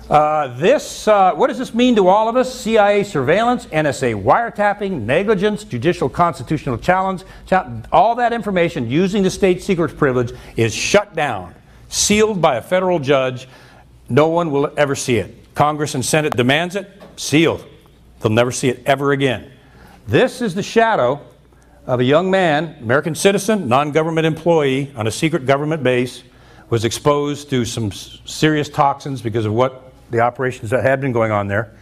What does this mean to all of us? CIA surveillance, NSA wiretapping, negligence, judicial constitutional challenge, all that information using the state secrets privilege is shut down, sealed by a federal judge. No one will ever see it. Congress and Senate demands it, sealed. They'll never see it ever again. This is the shadow of a young man, American citizen, non-government employee on a secret government base, was exposed to some serious toxins because of what the operations that had been going on there.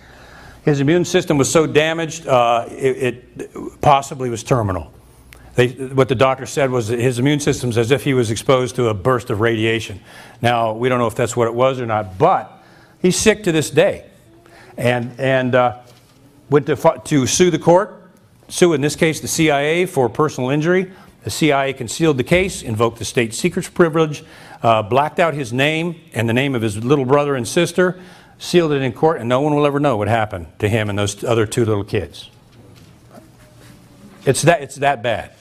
His immune system was so damaged, it possibly was terminal. What the doctor said was that his immune system's as if he was exposed to a burst of radiation. Now, we don't know if that's what it was or not, but he's sick to this day. And went to sue the court, sue, in this case, the CIA for personal injury. The CIA concealed the case, invoked the state secrets privilege, blacked out his name and the name of his little brother and sister, sealed it in court, and no one will ever know what happened to him and those other two little kids. It's that bad.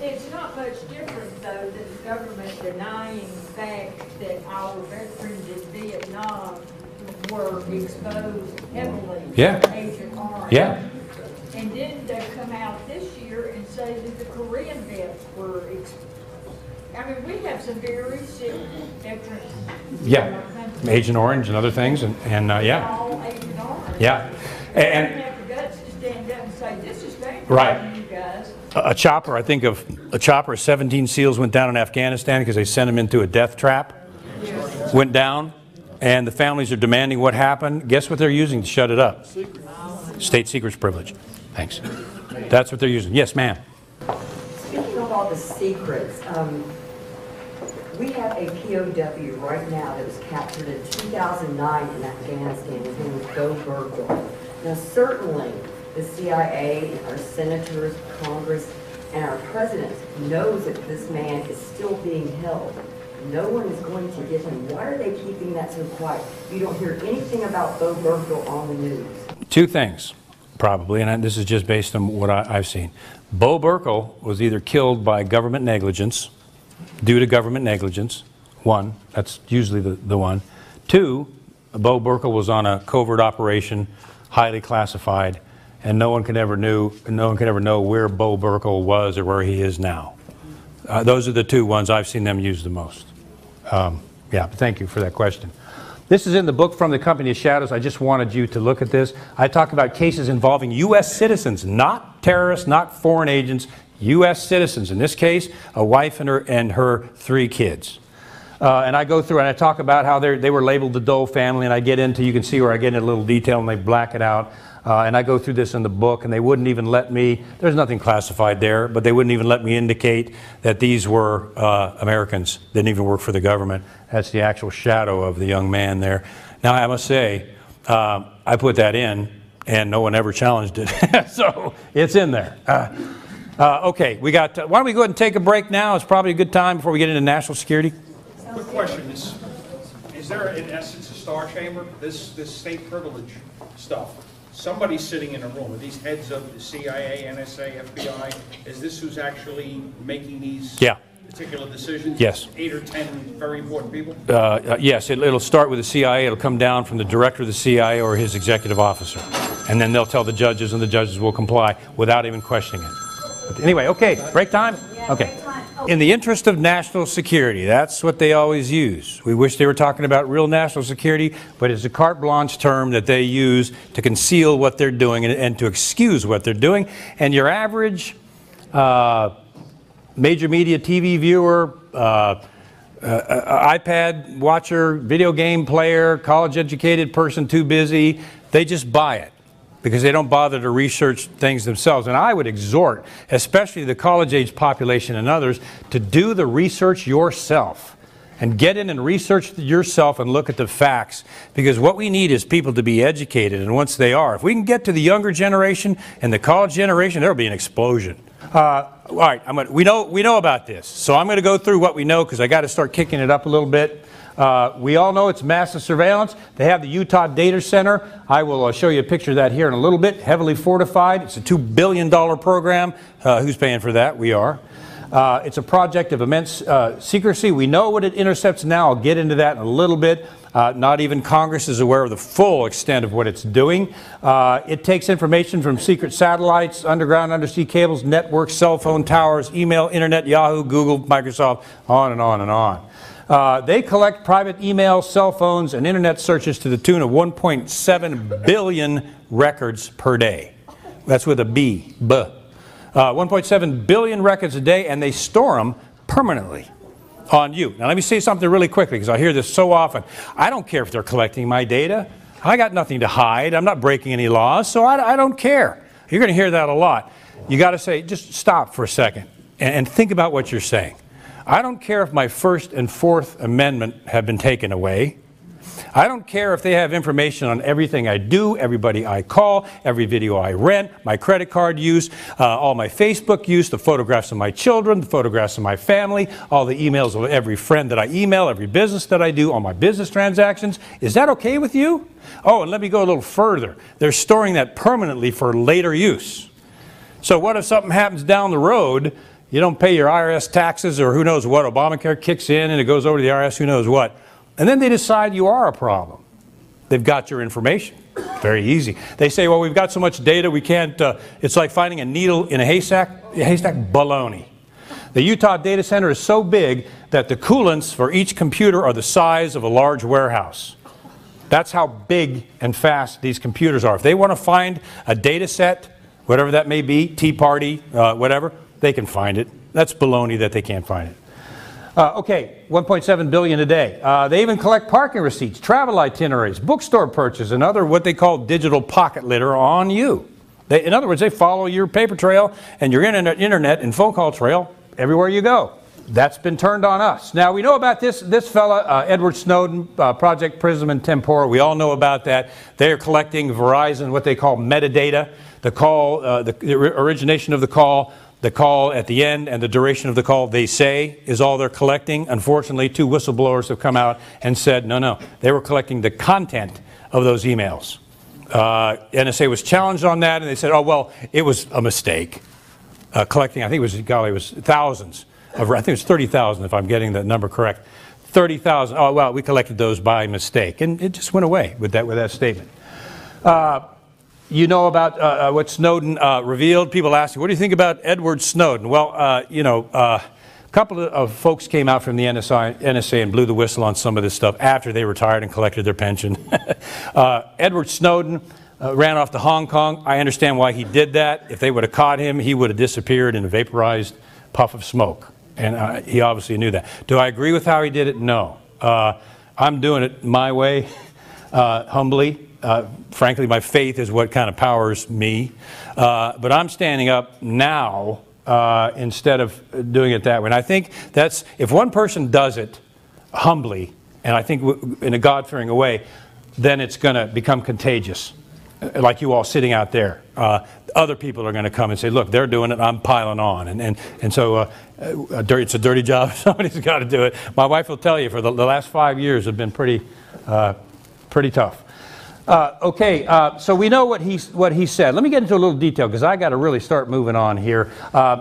It's not much different, though, than the government denying the fact that our veterans in Vietnam were exposed heavily to Agent Orange. Yeah. And then they come out this year and say that the Korean vets were exposed. I mean, we have some very sick veterans. Yeah. Agent Orange and other things, and yeah. All Agent Orange. Yeah. And have the guts to stand up and say, this is dangerous, right. You guys. A chopper, I think of a chopper, 17 SEALs went down in Afghanistan because they sent them into a death trap. Yes. Went down, and the families are demanding what happened. Guess what they're using to shut it up? State secrets privilege. Thanks. That's what they're using. Yes, ma'am. Speaking of all the secrets, we have a POW right now that was captured in 2009 in Afghanistan. His name was Bo Bergdahl. Now, certainly, the CIA, and our senators, Congress, and our president knows that this man is still being held. No one is going to get him. Why are they keeping that so quiet? You don't hear anything about Bo Bergdahl on the news. Two things, probably, and this is just based on what I've seen. Bo Bergdahl was either killed by government negligence, due to government negligence. One, that's usually the one. Two, Bo Bergdahl was on a covert operation, highly classified, and no one can ever know where Bo Bergdahl was or where he is now. Those are the two ones I've seen them use the most. Yeah, thank you for that question. This is in the book From the Company of Shadows. I just wanted you to look at this. I talk about cases involving U.S. citizens, not terrorists, not foreign agents, U.S. citizens. In this case, a wife and her 3 kids. And I go through and I talk about how they were labeled the Doe family, and I get into, you can see where I get into a little detail and they black it out. And I go through this in the book, and they wouldn't even let me, there's nothing classified there, but they wouldn't even let me indicate that these were Americans, didn't even work for the government. That's the actual shadow of the young man there. Now, I must say, I put that in, and no one ever challenged it. So it's in there. Okay, we got, why don't we go ahead and take a break now? It's probably a good time before we get into national security. Quick question, is there in essence a star chamber, this state privilege stuff? Somebody's sitting in a room. Are these heads of the CIA, NSA, FBI? Is this who's actually making these particular decisions? Yes. 8 or 10 very important people? Yes, it'll start with the CIA. It'll come down from the director of the CIA or his executive officer. And then they'll tell the judges, and the judges will comply without even questioning it. But anyway, okay, break time? Okay. In the interest of national security, that's what they always use. We wish they were talking about real national security, but it's a carte blanche term that they use to conceal what they're doing and to excuse what they're doing. And your average major media TV viewer, iPad watcher, video game player, college-educated person too busy, they just buy it, because they don't bother to research things themselves. And I would exhort, especially the college-age population and others, to do the research yourself. And get in and research yourself and look at the facts. Because what we need is people to be educated, and once they are, if we can get to the younger generation and the college generation, there'll be an explosion. All right, we know about this. So I'm going to go through what we know, because I got to start kicking it up a little bit. We all know it's massive surveillance. They have the Utah Data Center. I will show you a picture of that here in a little bit. Heavily fortified. It's a $2 billion program. Who's paying for that? We are. It's a project of immense secrecy. We know what it intercepts now. I'll get into that in a little bit. Not even Congress is aware of the full extent of what it's doing. It takes information from secret satellites, underground undersea cables, networks, cell phone towers, email, internet, Yahoo, Google, Microsoft, on and on and on. They collect private emails, cell phones, and internet searches to the tune of 1.7 billion records per day. That's with a B. 1.7 billion records a day, and they store them permanently on you. Now let me say something really quickly, because I hear this so often. I don't care if they're collecting my data. I got nothing to hide. I'm not breaking any laws, so I don't care. You're going to hear that a lot. You got to say, just stop for a second and think about what you're saying. I don't care if my First and Fourth Amendment have been taken away. I don't care if they have information on everything I do, everybody I call, every video I rent, my credit card use, all my Facebook use, the photographs of my children, the photographs of my family, all the emails of every friend that I email, every business that I do, all my business transactions. Is that okay with you? Oh, and let me go a little further. They're storing that permanently for later use. So what if something happens down the road, you don't pay your IRS taxes, or who knows what, Obamacare kicks in and it goes over to the IRS, who knows what. And then they decide you are a problem. They've got your information. Very easy. They say, well, we've got so much data, we can't, it's like finding a needle in a haystack. Baloney. The Utah data center is so big that the coolants for each computer are the size of a large warehouse. That's how big and fast these computers are. If they want to find a data set, whatever that may be, Tea Party, whatever, they can find it. That's baloney that they can't find it. Okay, 1.7 billion a day. They even collect parking receipts, travel itineraries, bookstore purchases, and other what they call digital pocket litter on you. In other words, they follow your paper trail and your internet and phone call trail everywhere you go. That's been turned on us. Now, we know about this fella, Edward Snowden, Project Prism and Tempora. We all know about that. They are collecting Verizon, what they call metadata, the call, the origination of the call at the end, and the duration of the call, they say, is all they're collecting. Unfortunately, 2 whistleblowers have come out and said, no, they were collecting the content of those emails. NSA was challenged on that, and they said, oh, well, it was a mistake. Collecting, I think it was thousands. I think it was 30,000, if I'm getting the number correct. 30,000, oh, well, we collected those by mistake. And it just went away with that statement. You know about what Snowden revealed. People ask, what do you think about Edward Snowden? Well, a couple of folks came out from the NSA and blew the whistle on some of this stuff after they retired and collected their pension. Edward Snowden ran off to Hong Kong. I understand why he did that. If they would have caught him, he would have disappeared in a vaporized puff of smoke. And he obviously knew that. Do I agree with how he did it? No. I'm doing it my way, humbly. Frankly, my faith is what kind of powers me. But I'm standing up now instead of doing it that way. And I think that's, if one person does it humbly, and I think in a God-fearing way, then it's going to become contagious. Like you all sitting out there. Other people are going to come and say, look, they're doing it, I'm piling on. And so it's a dirty job. Somebody's got to do it. My wife will tell you, for the last 5 years have been pretty tough. So we know what he said. Let me get into a little detail, because I got to really start moving on here.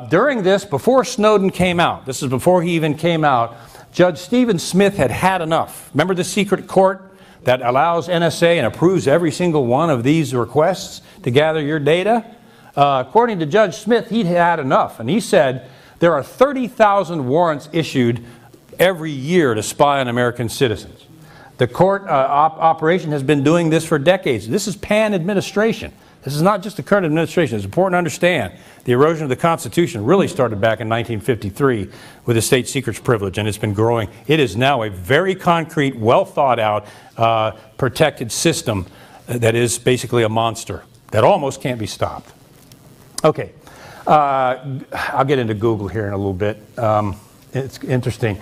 During this, before Snowden came out, this is before he even came out, Judge Stephen Smith had enough. Remember the secret court that allows NSA and approves every single one of these requests to gather your data? According to Judge Smith, he'd had enough. And he said there are 30,000 warrants issued every year to spy on American citizens. The court operation has been doing this for decades. This is pan-administration. This is not just the current administration. It's important to understand the erosion of the Constitution really started back in 1953 with the state secrets privilege, and it's been growing. It is now a very concrete, well thought out, protected system that is basically a monster that almost can't be stopped. Okay, I'll get into Google here in a little bit. It's interesting.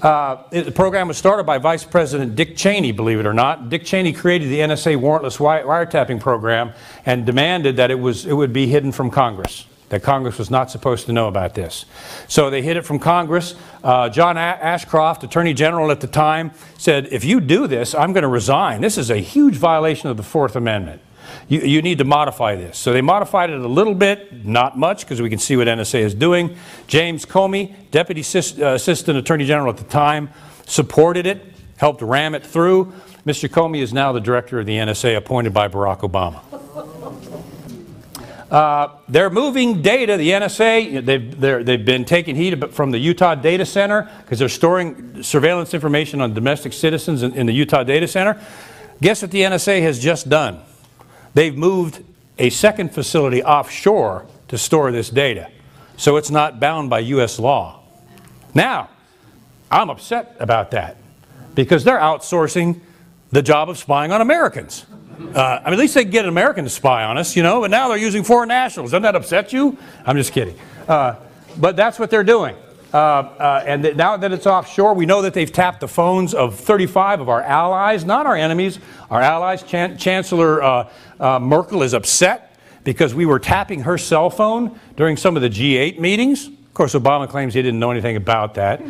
The program was started by Vice President Dick Cheney, believe it or not. Dick Cheney created the NSA warrantless wiretapping program and demanded that it would be hidden from Congress, that Congress was not supposed to know about this. So they hid it from Congress. John Ashcroft, Attorney General at the time, said, if you do this, I'm going to resign. This is a huge violation of the Fourth Amendment. you need to modify this. So they modified it a little bit, not much, because we can see what NSA is doing. James Comey, Deputy Assistant Attorney General at the time, supported it, helped ram it through. Mr. Comey is now the director of the NSA appointed by Barack Obama. They're moving data, the NSA, they've been taking heed from the Utah Data Center because they're storing surveillance information on domestic citizens in the Utah Data Center. Guess what the NSA has just done? They've moved a second facility offshore to store this data, so it's not bound by U.S. law. Now, I'm upset about that because they're outsourcing the job of spying on Americans. I mean, at least they can get an American to spy on us, you know, but now they're using foreign nationals. Doesn't that upset you? I'm just kidding. But that's what they're doing. And now that it's offshore, we know that they've tapped the phones of 35 of our allies, not our enemies, our allies. Chancellor Merkel is upset because we were tapping her cell phone during some of the G8 meetings. Of course, Obama claims he didn't know anything about that.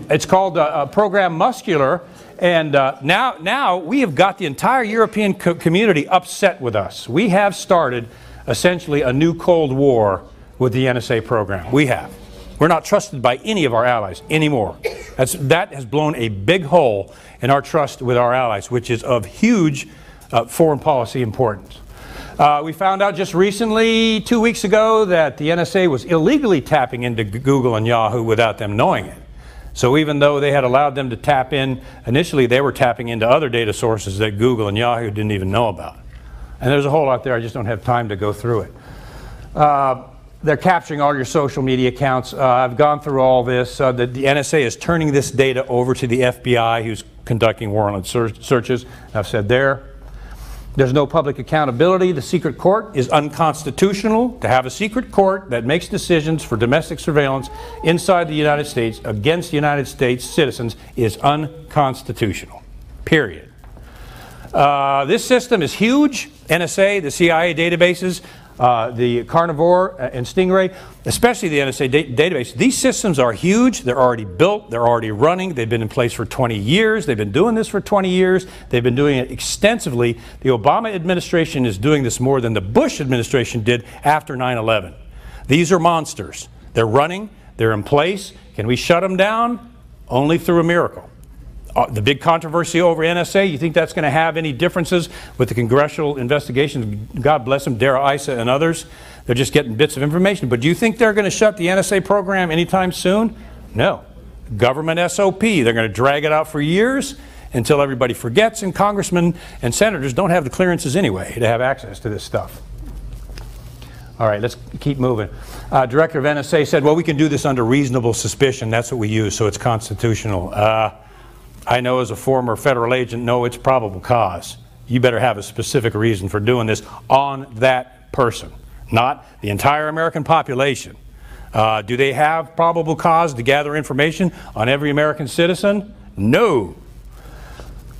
It's called Program Muscular. And now we have got the entire European community upset with us. We have started essentially a new Cold War with the NSA program. We have. We're not trusted by any of our allies anymore. That has blown a big hole in our trust with our allies, which is of huge foreign policy importance. We found out just recently, 2 weeks ago, that the NSA was illegally tapping into Google and Yahoo without them knowing it. So even though they had allowed them to tap in, initially they were tapping into other data sources that Google and Yahoo didn't even know about. And there's a whole lot there, I just don't have time to go through it. They're capturing all your social media accounts. I've gone through all this. The NSA is turning this data over to the FBI, who's conducting warrantless searches. I've said there's no public accountability. The secret court is unconstitutional. To have a secret court that makes decisions for domestic surveillance inside the United States against United States citizens is unconstitutional, period. This system is huge. NSA, the CIA databases, the Carnivore and Stingray, especially the NSA database. These systems are huge. They're already built. They're already running. They've been in place for 20 years. They've been doing this for 20 years. They've been doing it extensively. The Obama administration is doing this more than the Bush administration did after 9/11. These are monsters. They're running. They're in place. Can we shut them down? Only through a miracle. The big controversy over NSA, you think that's going to have any differences with the congressional investigations? God bless them, Dara Issa and others. They're just getting bits of information. But do you think they're going to shut the NSA program anytime soon? No. Government SOP. They're going to drag it out for years until everybody forgets, and congressmen and senators don't have the clearances anyway to have access to this stuff. All right, let's keep moving. Director of NSA said, well, we can do this under reasonable suspicion. That's what we use, so it's constitutional. I know as a former federal agent, no, it's probable cause. You better have a specific reason for doing this on that person, not the entire American population. Do they have probable cause to gather information on every American citizen? No.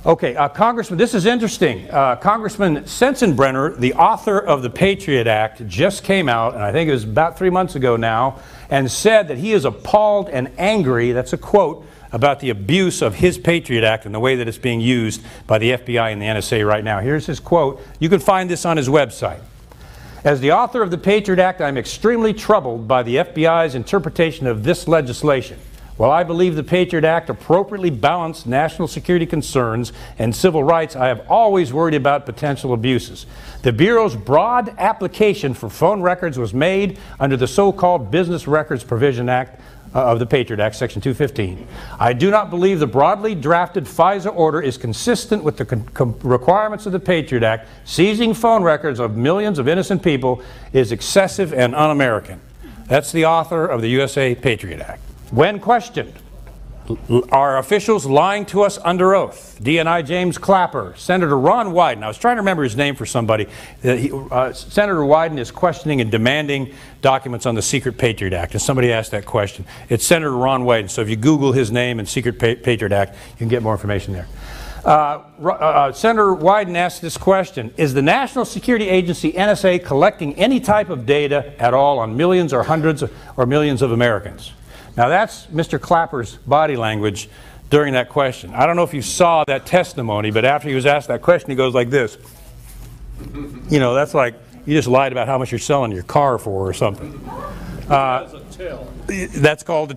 Okay, Congressman, this is interesting. Congressman Sensenbrenner, the author of the Patriot Act, just came out, and I think it was about 3 months ago now, and said that he is appalled and angry, that's a quote, about the abuse of his Patriot Act and the way that it's being used by the FBI and the NSA right now. Here's his quote. You can find this on his website. As the author of the Patriot Act, I'm extremely troubled by the FBI's interpretation of this legislation. While I believe the Patriot Act appropriately balanced national security concerns and civil rights, I have always worried about potential abuses. The Bureau's broad application for phone records was made under the so-called Business Records Provision Act of the Patriot Act, Section 215. I do not believe the broadly drafted FISA order is consistent with the requirements of the Patriot Act. Seizing phone records of millions of innocent people is excessive and un-American. That's the author of the USA Patriot Act. When questioned, are officials lying to us under oath? DNI James Clapper, Senator Ron Wyden. I was trying to remember his name for somebody. Senator Wyden is questioning and demanding documents on the Secret Patriot Act. And somebody asked that question. It's Senator Ron Wyden. So if you Google his name and Secret Patriot Act, you can get more information there. Senator Wyden asked this question. Is the National Security Agency, NSA, collecting any type of data at all on millions or hundreds or millions of Americans? Now that's Mr. Clapper's body language during that question. I don't know if you saw that testimony, but after he was asked that question, he goes like this. You know, that's like you just lied about how much you're selling your car for or something. As a tell. That's called a